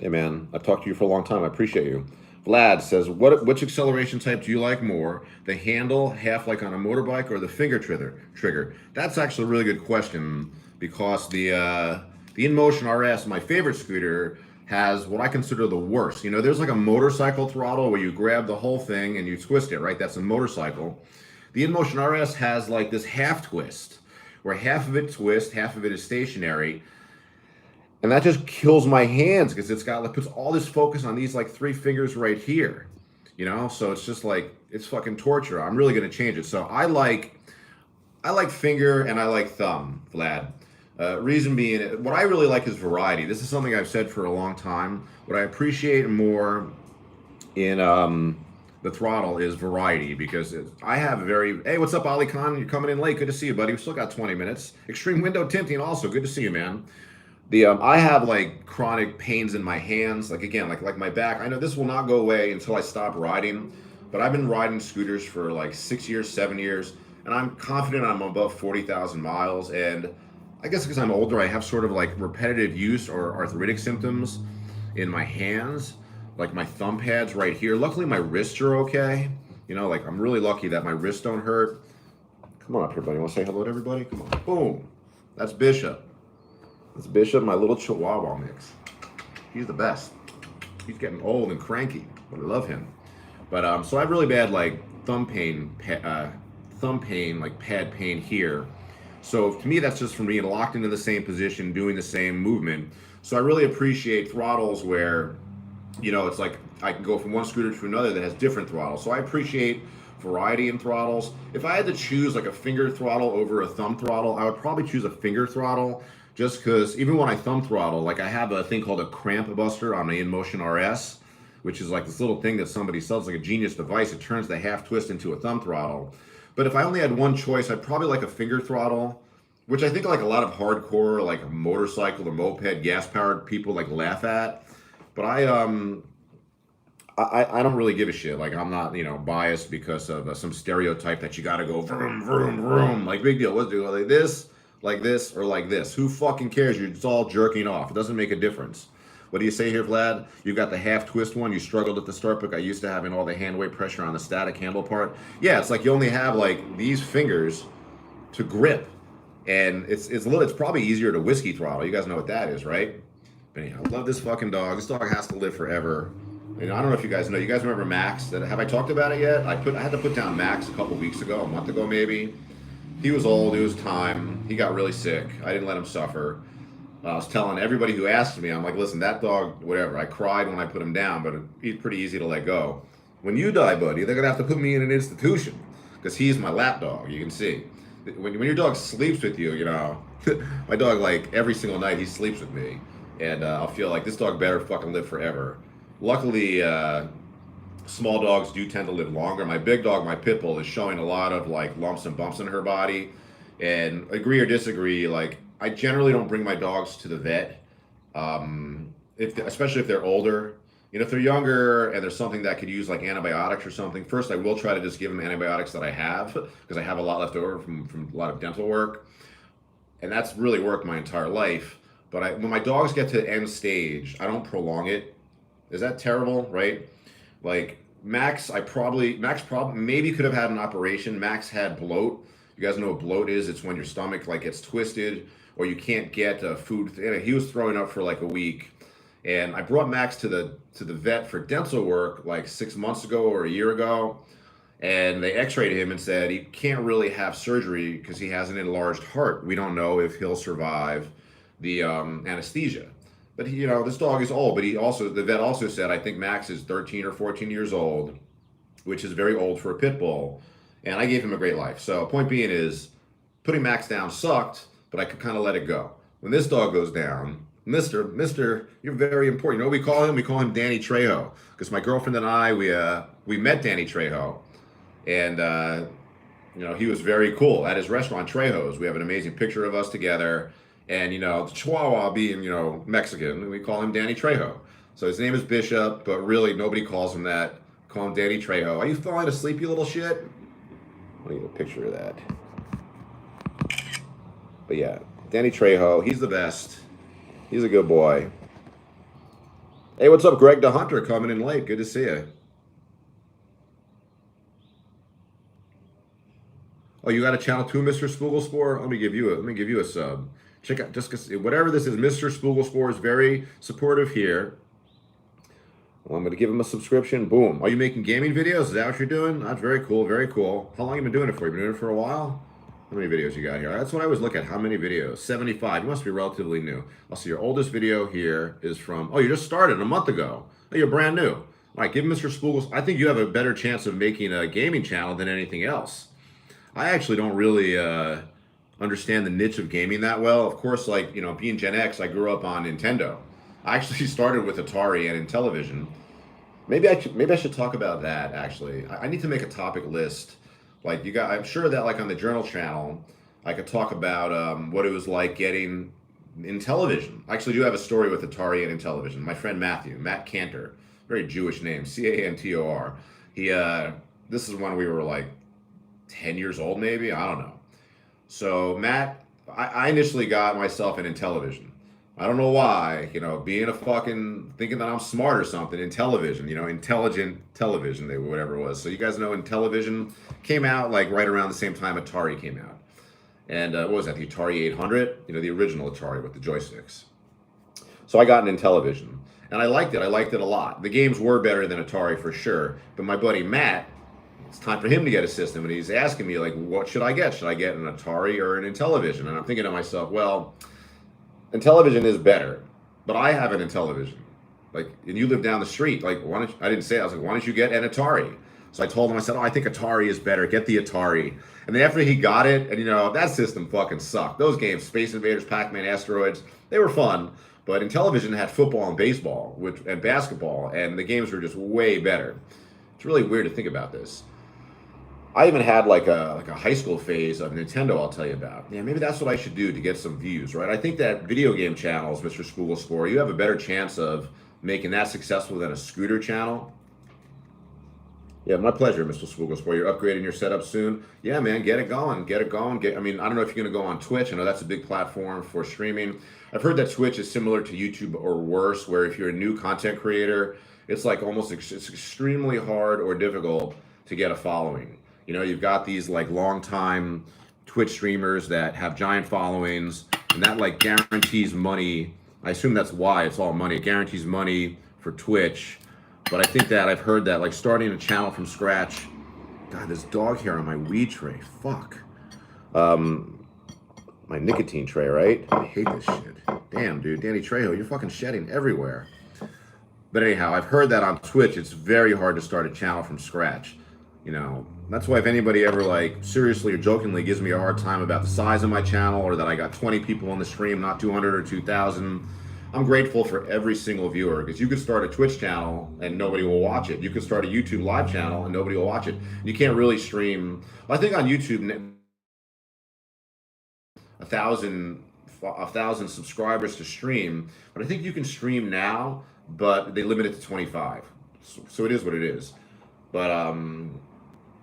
Hey, man, I've talked to you for a long time. I appreciate you. Vlad says, which acceleration type do you like more? The handle, half like on a motorbike, or the finger trigger? That's actually a really good question, because the Inmotion RS, my favorite scooter, has what I consider the worst. You know, there's like a motorcycle throttle where you grab the whole thing and you twist it, right? That's a motorcycle. The Inmotion RS has like this half twist, where half of it twists, half of it is stationary. And that just kills my hands, because it puts all this focus on these like 3 fingers right here, you know? So it's just like, it's fucking torture. I'm really going to change it. So I like finger and I like thumb, Vlad. Reason being, what I really like is variety. This is something I've said for a long time. What I appreciate more in the throttle is variety, because I have hey, what's up, Ali Khan? You're coming in late. Good to see you, buddy. We still got 20 minutes. Extreme window tinting also. Good to see you, man. I have like chronic pains in my hands, like again, like my back. I know this will not go away until I stop riding, but I've been riding scooters for like 6 years, 7 years, and I'm confident I'm above 40,000 miles. And I guess because I'm older, I have sort of like repetitive use or arthritic symptoms in my hands, like my thumb pads right here. Luckily, my wrists are okay. You know, like I'm really lucky that my wrists don't hurt. Come on up here, buddy. Want to say hello to everybody? Come on. Boom. That's Bishop. That's Bishop, my little Chihuahua mix. He's the best. He's getting old and cranky, but I love him. But so I have really bad like thumb pain, like pad pain here. So to me, that's just from being locked into the same position, doing the same movement. So I really appreciate throttles where, you know, it's like I can go from one scooter to another that has different throttles. So I appreciate variety in throttles. If I had to choose like a finger throttle over a thumb throttle, I would probably choose a finger throttle, just because even when I thumb throttle, like I have a thing called a cramp buster on the Inmotion RS, which is like this little thing that somebody sells, like a genius device. It turns the half twist into a thumb throttle. But if I only had one choice, I'd probably like a finger throttle, which I think like a lot of hardcore, like motorcycle or moped, gas-powered people like laugh at. But I don't really give a shit. Like I'm not, you know, biased because of some stereotype that you got to go vroom, vroom, vroom. Like big deal. Let's do it like this, or like this. Who fucking cares? It's all jerking off. It doesn't make a difference. What do you say here, Vlad? You've got the half twist one. You struggled at the start, but got used to having all the hand weight pressure on the static handle part. Yeah, it's like you only have like these fingers to grip, and it's probably easier to whiskey throttle. You guys know what that is, right? But anyhow, I love this fucking dog. This dog has to live forever. And I don't know if you guys know. You guys remember Max? Have I talked about it yet? I had to put down Max a couple weeks ago, a month ago maybe. He was old. It was time. He got really sick. I didn't let him suffer. I was telling everybody who asked me, I'm like, listen, that dog, whatever. I cried when I put him down, but he's pretty easy to let go. When you die, buddy, they're going to have to put me in an institution, because he's my lap dog, you can see. When your dog sleeps with you, you know, my dog, like, every single night, he sleeps with me. And I'll feel like this dog better fucking live forever. Luckily, small dogs do tend to live longer. My big dog, my pit bull, is showing a lot of, like, lumps and bumps in her body. And agree or disagree, like, I generally don't bring my dogs to the vet, especially if they're older. You know, if they're younger and there's something that could use like antibiotics or something, first I will try to just give them antibiotics that I have, because I have a lot left over from a lot of dental work. And that's really worked my entire life. But when my dogs get to end stage, I don't prolong it. Is that terrible, right? Like Max maybe could have had an operation. Max had bloat. You guys know what bloat is? It's when your stomach like gets twisted, or you can't get food. He was throwing up for like a week, and I brought Max to the vet for dental work like 6 months ago or a year ago, and they x-rayed him and said he can't really have surgery because he has an enlarged heart. We don't know if he'll survive the anesthesia. But you know, this dog is old, but the vet also said, I think Max is 13 or 14 years old, which is very old for a pit bull, and I gave him a great life. So point being is, putting Max down sucked, but I could kind of let it go. When this dog goes down, Mister, you're very important. You know what we call him? We call him Danny Trejo, because my girlfriend and I, we met Danny Trejo, and you know, he was very cool at his restaurant Trejo's. We have an amazing picture of us together, and you know, the Chihuahua being, you know, Mexican, we call him Danny Trejo. So his name is Bishop, but really nobody calls him that. Call him Danny Trejo. Are you falling asleep, you little shit? Let me get a picture of that. But yeah, Danny Trejo, he's the best. He's a good boy. Hey, what's up, Greg the Hunter? Coming in late. Good to see you. Oh, you got a channel too, Mr. Spoogelspore? Let me give you a sub. Check out just 'cause whatever this is. Mr. Spoogelspore is very supportive here. Well, I'm going to give him a subscription. Boom. Are you making gaming videos? Is that what you're doing? That's very cool. Very cool. How long have you been doing it for? You've been doing it for a while? How many videos you got here? That's what I always look at. How many videos? 75. You must be relatively new. I'll see your oldest video here is from, oh, you just started a month ago. Oh, you're brand new. All right, give Mr. Spoogles. I think you have a better chance of making a gaming channel than anything else. I actually don't really understand the niche of gaming that well. Of course, like, you know, being Gen X, I grew up on Nintendo. I actually started with Atari and Intellivision. Maybe I should talk about that, actually. I need to make a topic list. Like, I'm sure that, like, on the Journal channel, I could talk about what it was like getting Intellivision. I actually do have a story with Atari and Intellivision. My friend Matt Cantor, very Jewish name, Cantor. This is when we were like 10 years old, maybe, I don't know. So Matt, I initially got myself an Intellivision. I don't know why, you know, being a fucking, thinking that I'm smart or something, Intellivision, you know, intelligent television, whatever it was. So you guys know Intellivision came out like right around the same time Atari came out. And what was that, the Atari 800? You know, the original Atari with the joysticks. So I got an Intellivision, and I liked it. I liked it a lot. The games were better than Atari for sure. But my buddy Matt, it's time for him to get a system, and he's asking me, like, what should I get? Should I get an Atari or an Intellivision? And I'm thinking to myself, well, Intellivision is better, but I have an Intellivision. Like, and you live down the street. Like, why don't you, I didn't say it. I was like, why don't you get an Atari? So I told him, I said, oh, I think Atari is better. Get the Atari. And then after he got it, and you know, that system fucking sucked. Those games, Space Invaders, Pac-Man, Asteroids, they were fun. But Intellivision had football and baseball and basketball, and the games were just way better. It's really weird to think about this. I even had like a high school phase of Nintendo I'll tell you about. Yeah, maybe that's what I should do to get some views, right? I think that video game channels, Mr. Spoogelspore, you have a better chance of making that successful than a scooter channel. Yeah, my pleasure, Mr. Spoogelspore. You're upgrading your setup soon. Yeah, man, get it going. Get it going. I mean, I don't know if you're going to go on Twitch. I know that's a big platform for streaming. I've heard that Twitch is similar to YouTube or worse, where if you're a new content creator, it's like it's extremely hard or difficult to get a following. You know, you've got these like long-time Twitch streamers that have giant followings, and that like guarantees money. I assume that's why it's all money. It guarantees money for Twitch. But I think that I've heard that like starting a channel from scratch. God, this dog hair on my weed tray. Fuck. My nicotine tray, right? I hate this shit. Damn, dude. Danny Trejo, you're fucking shedding everywhere. But anyhow, I've heard that on Twitch, it's very hard to start a channel from scratch. You know, that's why if anybody ever like seriously or jokingly gives me a hard time about the size of my channel or that I got 20 people on the stream, not 200 or 2,000, I'm grateful for every single viewer, because you could start a Twitch channel and nobody will watch it. You could start a YouTube live channel and nobody will watch it. You can't really stream. I think on YouTube, 1,000 subscribers to stream, but I think you can stream now, but they limit it to 25. So it is what it is. But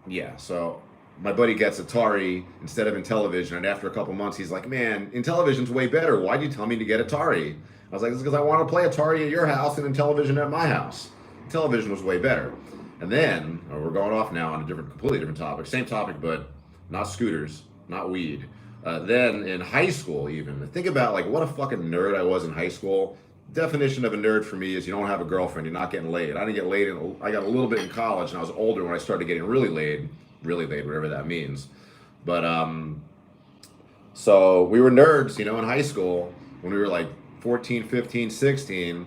yeah, so my buddy gets Atari instead of Intellivision, and after a couple months, he's like, man, Intellivision's way better. Why'd you tell me to get Atari? I was like, it's because I want to play Atari at your house and Intellivision at my house. Intellivision was way better. And then, we're going off now on a completely different topic. Same topic, but not scooters, not weed. Then in high school even, think about like what a fucking nerd I was in high school. Definition of a nerd for me is you don't have a girlfriend, you're not getting laid. I didn't get laid, I got a little bit in college, and I was older when I started getting really laid, whatever that means. But so we were nerds, you know, in high school when we were like 14, 15, 16.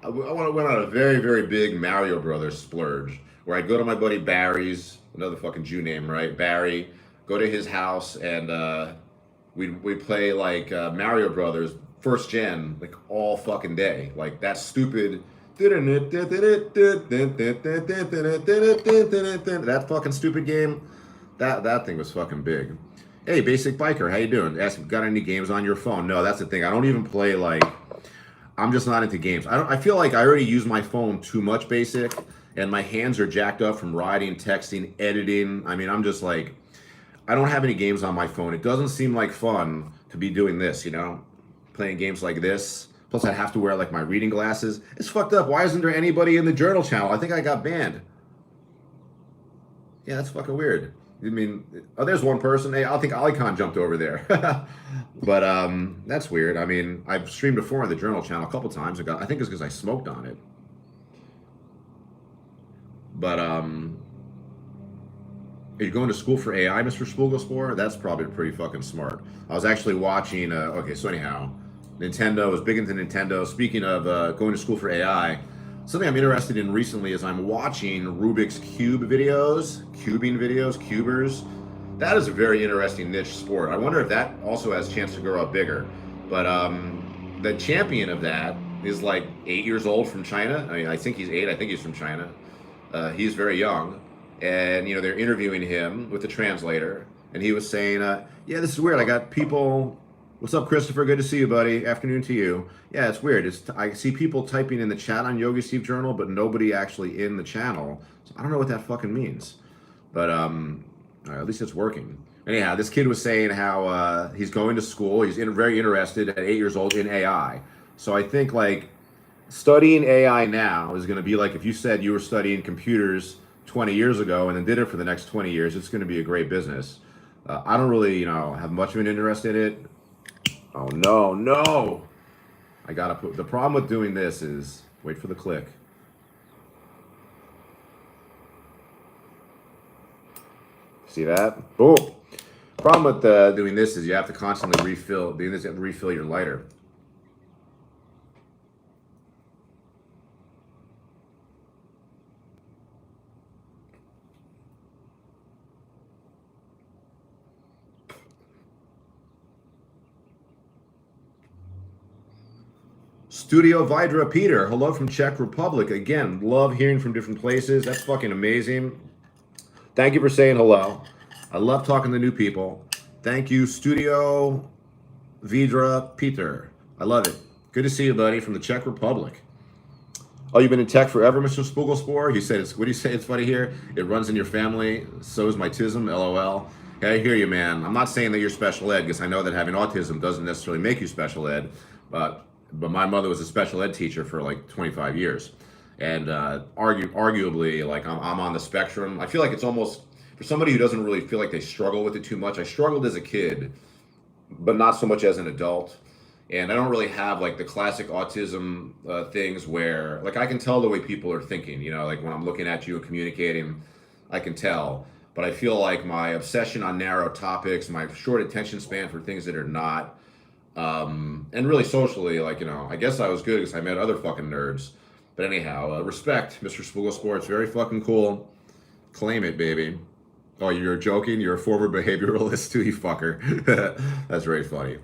I went on a very, very big Mario Brothers splurge, where I'd go to my buddy Barry's, another fucking Jew name, right? Barry, go to his house, and we'd play like Mario Brothers first gen, like all fucking day, like that stupid that fucking stupid game. That thing was fucking big. Hey, Basic Biker, how you doing? Ask if you got any games on your phone. No, that's the thing. I don't even play, like, I'm just not into games. I feel like I already use my phone too much, Basic, and my hands are jacked up from writing, texting, editing. I mean, I'm just like, I don't have any games on my phone. It doesn't seem like fun to be doing this, you know? Playing games like this Plus, I'd have to wear like my reading glasses. It's fucked up. Why isn't there anybody in the journal channel? I think I got banned. Yeah, that's fucking weird. I mean, oh, there's one person. Hey, I think Alicon jumped over there. But that's weird. I mean, I've streamed before on the journal channel a couple times. I think it's because I smoked on it. But are you going to school for AI, Mr. Spoogelspore? That's probably pretty fucking smart. I was actually watching. Okay, so anyhow, Nintendo was big into Nintendo. Speaking of going to school for AI, something I'm interested in recently is I'm watching Rubik's Cube videos, cubing videos, cubers. That is a very interesting niche sport. I wonder if that also has a chance to grow up bigger. But the champion of that is like 8 years old from China. I mean, I think he's 8. I think he's from China. He's very young. And, you know, they're interviewing him with the translator. And he was saying, yeah, this is weird. I got people... What's up, Christopher? Good to see you, buddy. Afternoon to you. Yeah, it's weird. I see people typing in the chat on Yogi Steve Journal, but nobody actually in the channel. So I don't know what that fucking means. But at least it's working. Anyhow, this kid was saying how he's going to school. He's very interested at 8 years old in AI. So I think like studying AI now is going to be like if you said you were studying computers 20 years ago and then did it for the next 20 years. It's going to be a great business. I don't really, you know, have much of an interest in it. Oh, no, no. I got to put... The problem with doing this is... Wait for the click. See that? Boom. Problem with doing this is you have to constantly refill... Doing this, you have to refill your lighter. Studio Vidra Peter, hello from Czech Republic. Again, love hearing from different places. That's fucking amazing. Thank you for saying hello. I love talking to new people. Thank you, Studio Vidra Peter. I love it. Good to see you, buddy, from the Czech Republic. Oh, you've been in tech forever, Mr. Spoogelspore? He said, what do you say? It's funny here. It runs in your family. So is my tism, LOL. Hey, I hear you, man. I'm not saying that you're special ed because I know that having autism doesn't necessarily make you special ed, but my mother was a special ed teacher for like 25 years. And arguably, like I'm on the spectrum. I feel like it's almost, for somebody who doesn't really feel like they struggle with it too much, I struggled as a kid, but not so much as an adult. And I don't really have like the classic autism things where, like I can tell the way people are thinking, you know, like when I'm looking at you and communicating, I can tell. But I feel like my obsession on narrow topics, my short attention span for things that are not, and really socially, like, you know, I guess I was good because I met other fucking nerds. But anyhow, respect, Mr. Spoogelsport. It's very fucking cool. Claim it, baby. Oh, you're joking? You're a former behavioralist too, you fucker. That's very funny.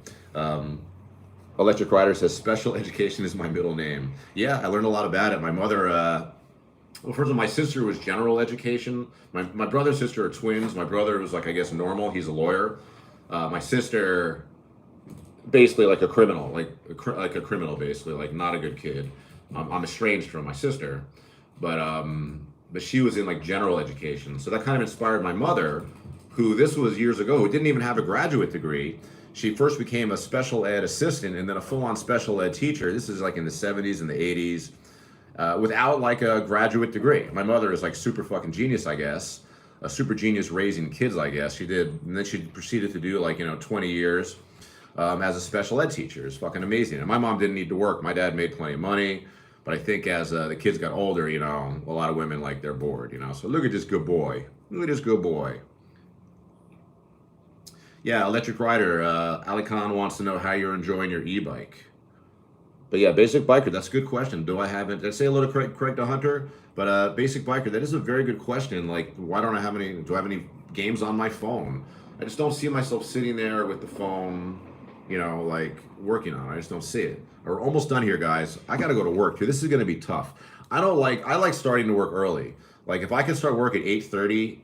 Electric Rider says, special education is my middle name. Yeah, I learned a lot about it. My mother, well, first of all, my sister was general education. My brother and sister are twins. My brother was like, I guess, normal. He's a lawyer. My sister... basically like a criminal, like a criminal, basically, like not a good kid. I'm estranged from my sister, but she was in like general education. So that kind of inspired my mother, who this was years ago, who didn't even have a graduate degree. She first became a special ed assistant and then a full-on special ed teacher. This is like in the 70s and the 80s, without like a graduate degree. My mother is like super fucking genius, I guess. A super genius raising kids, I guess. She did, and then she proceeded to do like, 20 years. As a special ed teacher. It's fucking amazing. And my mom didn't need to work. My dad made plenty of money. But I think as the kids got older, a lot of women, like, they're bored, So look at this good boy. Look at this good boy. Yeah, Electric Rider. Ali Khan wants to know how you're enjoying your e-bike. But yeah, Basic Biker, that's a good question. Do I have it? Did I say hello to Craig the Hunter? But Basic Biker, that is a very good question. Like, why don't I have any, do I have any games on my phone? I just don't see myself sitting there with the phone, like working on it. I just don't see it. We're almost done here, guys. I got to go to work too. This is going to be tough. I like starting to work early. Like if I can start work at 8:30,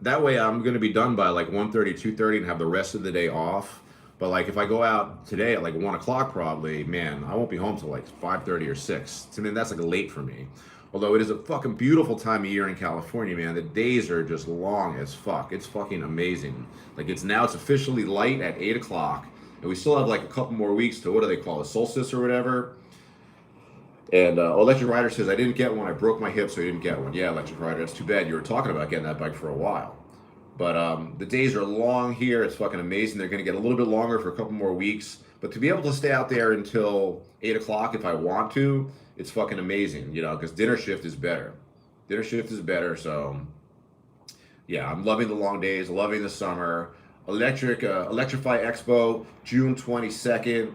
that way I'm going to be done by like 1:30, 2:30 and have the rest of the day off. But like if I go out today at like 1 o'clock probably, man, I won't be home till like 5:30 or 6. To me, that's like late for me. Although it is a fucking beautiful time of year in California, man. The days are just long as fuck. It's fucking amazing. Like it's officially light at 8 o'clock. And we still have like a couple more weeks to, what do they call it, solstice or whatever. And Electric Rider says, I didn't get one. I broke my hip, so I didn't get one. Yeah, Electric Rider, that's too bad. You were talking about getting that bike for a while. But the days are long here. It's fucking amazing. They're going to get a little bit longer for a couple more weeks. But to be able to stay out there until 8 o'clock if I want to, it's fucking amazing, you know, because dinner shift is better. Dinner shift is better, so yeah, I'm loving the long days, loving the summer. Electrify Expo, June 22nd.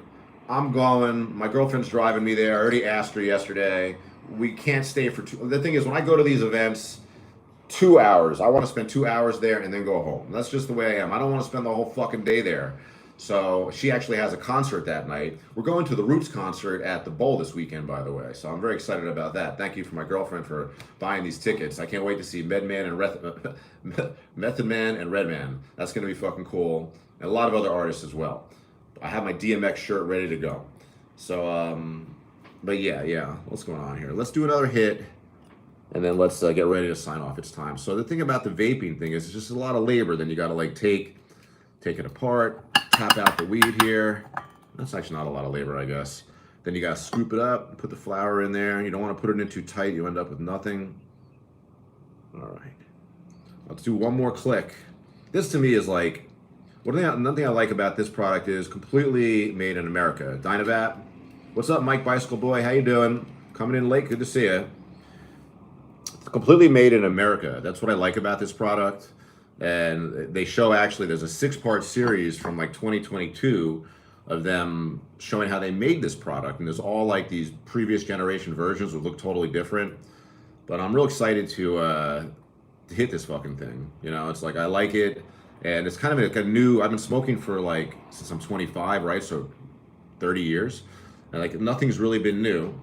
I'm going. My girlfriend's driving me there. I already asked her yesterday. We can't stay for two. The thing is, when I go to these events, 2 hours. I want to spend 2 hours there and then go home. That's just the way I am. I don't want to spend the whole fucking day there. So she actually has a concert that night. We're going to the Roots concert at the Bowl this weekend, by the way. So I'm very excited about that. Thank you for my girlfriend for buying these tickets. I can't wait to see Method Man and Redman. That's going to be fucking cool. And a lot of other artists as well. I have my DMX shirt ready to go. So, but yeah. What's going on here? Let's do another hit. And then let's get ready to sign off. It's time. So the thing about the vaping thing is it's just a lot of labor. Then you got to like take it apart, tap out the weed here. That's actually not a lot of labor, I guess. Then you got to scoop it up, put the flour in there. You don't want to put it in too tight. You end up with nothing. All right. Let's do one more click. This to me is like, another thing I like about this product is completely made in America. Dynavap. What's up, Mike Bicycle Boy? How you doing? Coming in late. Good to see you. Completely made in America. That's what I like about this product. And they show, actually, there's a 6-part series from like 2022 of them showing how they made this product. And there's all like these previous generation versions that look totally different. But I'm real excited to hit this fucking thing. You know, it's like, I like it. And it's kind of like a new, I've been smoking for like, since I'm 25, right? So 30 years. And like nothing's really been new.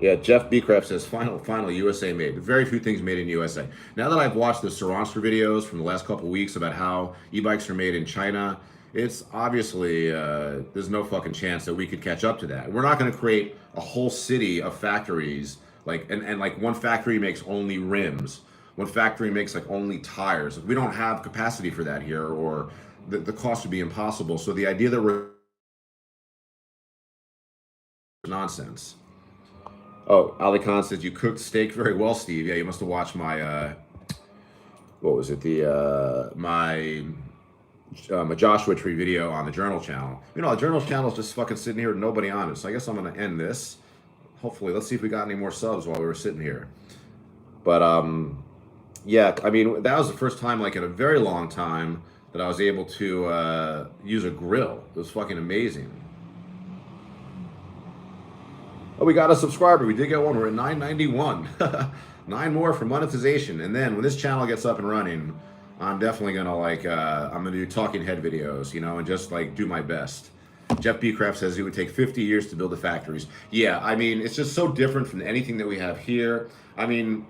Yeah, Jeff Beecraft says, final USA made. Very few things made in USA. Now that I've watched the Saranster videos from the last couple of weeks about how e-bikes are made in China, it's obviously, there's no fucking chance that we could catch up to that. We're not going to create a whole city of factories, like, and like one factory makes only rims. One factory makes like only tires. We don't have capacity for that here, or the cost would be impossible. So the idea that we're nonsense. Oh, Ali Khan says, you cooked steak very well, Steve. Yeah, you must have watched my, what was it? My Joshua Tree video on the Journal channel. You know, the Journal channel is just fucking sitting here with nobody on it. So I guess I'm going to end this. Hopefully, let's see if we got any more subs while we were sitting here. But, yeah, I mean, that was the first time, like, in a very long time that I was able to use a grill. It was fucking amazing. Oh, we got a subscriber. We did get one. We're at 991. 9 more for monetization. And then when this channel gets up and running, I'm definitely going to like, I'm going to do talking head videos, you know, and just like do my best. Jeff Beecraft says it would take 50 years to build the factories. Yeah, I mean, it's just so different from anything that we have here. I mean,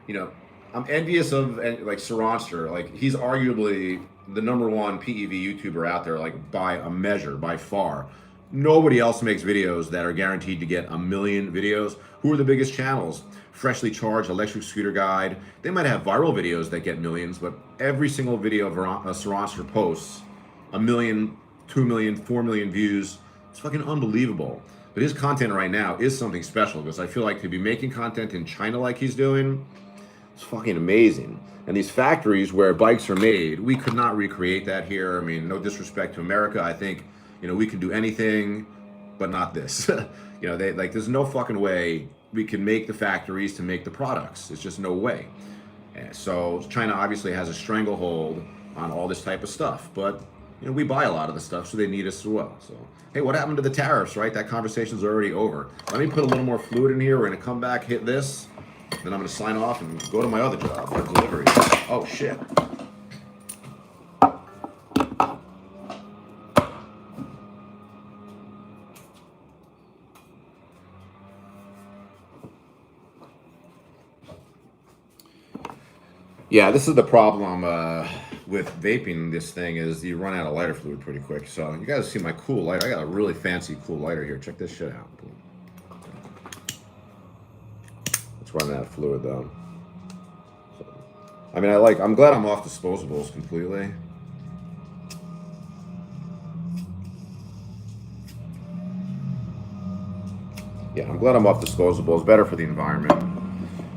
you know, I'm envious of like Saranster. Like, he's arguably the #1 PEV YouTuber out there, like by a measure, by far. Nobody else makes videos that are guaranteed to get 1 million videos. Who are the biggest channels? Freshly Charged, Electric Scooter Guide. They might have viral videos that get millions, but every single video Saranster posts 1 million, 2 million, 4 million views. It's fucking unbelievable. But his content right now is something special, because I feel like to be making content in China like he's doing, it's fucking amazing. And these factories where bikes are made, we could not recreate that here. I mean, no disrespect to America. I think, you know, we can do anything, but not this. You know, there's no fucking way we can make the factories to make the products. It's just no way. And so China obviously has a stranglehold on all this type of stuff, but you know, we buy a lot of the stuff, so they need us as well. So, hey, what happened to the tariffs, right? That conversation's already over. Let me put a little more fluid in here. We're gonna come back, hit this, then I'm gonna sign off and go to my other job for delivery. Oh shit. Yeah, this is the problem with vaping this thing, is you run out of lighter fluid pretty quick. So you guys see my cool lighter. I got a really fancy cool lighter here. Check this shit out. It's running out of fluid though. So, I mean, I'm glad I'm off disposables completely. Yeah, I'm glad I'm off disposable. It's better for the environment.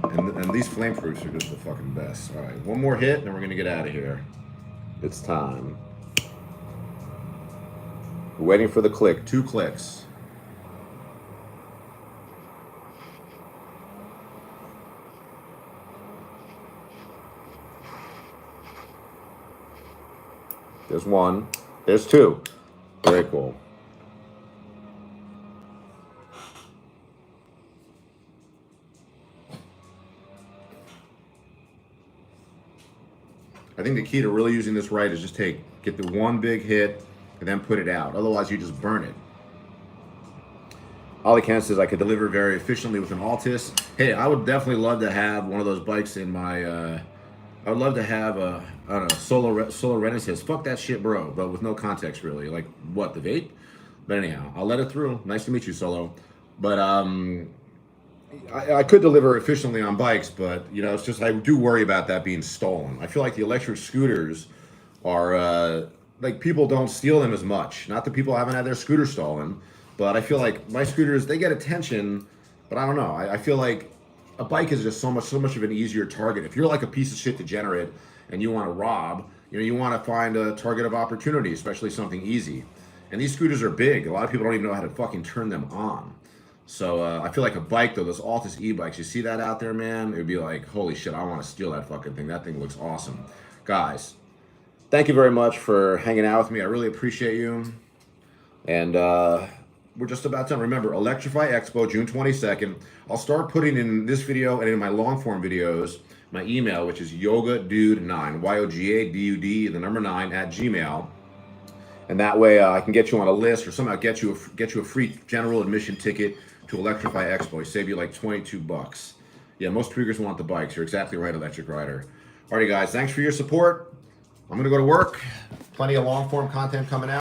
And these flameproofs are just the fucking best. All right, one more hit, and then we're gonna get out of here. It's time. We're waiting for the click. 2 clicks. There's 1. There's 2. Very cool. I think the key to really using this right is just get the one big hit and then put it out. Otherwise, you just burn it. Ollie Ken says I could deliver very efficiently with an Altis. Hey, I would definitely love to have one of those bikes in my. I would love to have a I don't know Solo Renaissance. Fuck that shit, bro. But with no context really. Like what, the vape? But anyhow, I'll let it through. Nice to meet you, Solo. But I could deliver efficiently on bikes, but you know, it's just I do worry about that being stolen. I feel like the electric scooters are like people don't steal them as much. Not that people haven't had their scooter stolen, but I feel like my scooters, they get attention, but I don't know. I feel like a bike is just so much of an easier target. If you're like a piece of shit degenerate and you want to rob, you know, you want to find a target of opportunity, especially something easy. And these scooters are big. A lot of people don't even know how to fucking turn them on. So I feel like a bike though, those Altis e-bikes, you see that out there, man? It would be like, holy shit, I want to steal that fucking thing. That thing looks awesome. Guys, thank you very much for hanging out with me. I really appreciate you. And we're just about done. Remember, Electrify Expo, June 22nd. I'll start putting in this video and in my long form videos, my email, which is yogadude9, YOGADUD, the number 9 at Gmail. And that way I can get you on a list or somehow get you a free general admission ticket to Electrify Expo. Save you like 22 bucks. Yeah, most tweakers want the bikes. You're exactly right, Electric Rider. Alrighty guys, thanks for your support. I'm gonna go to work. Plenty of long form content coming out.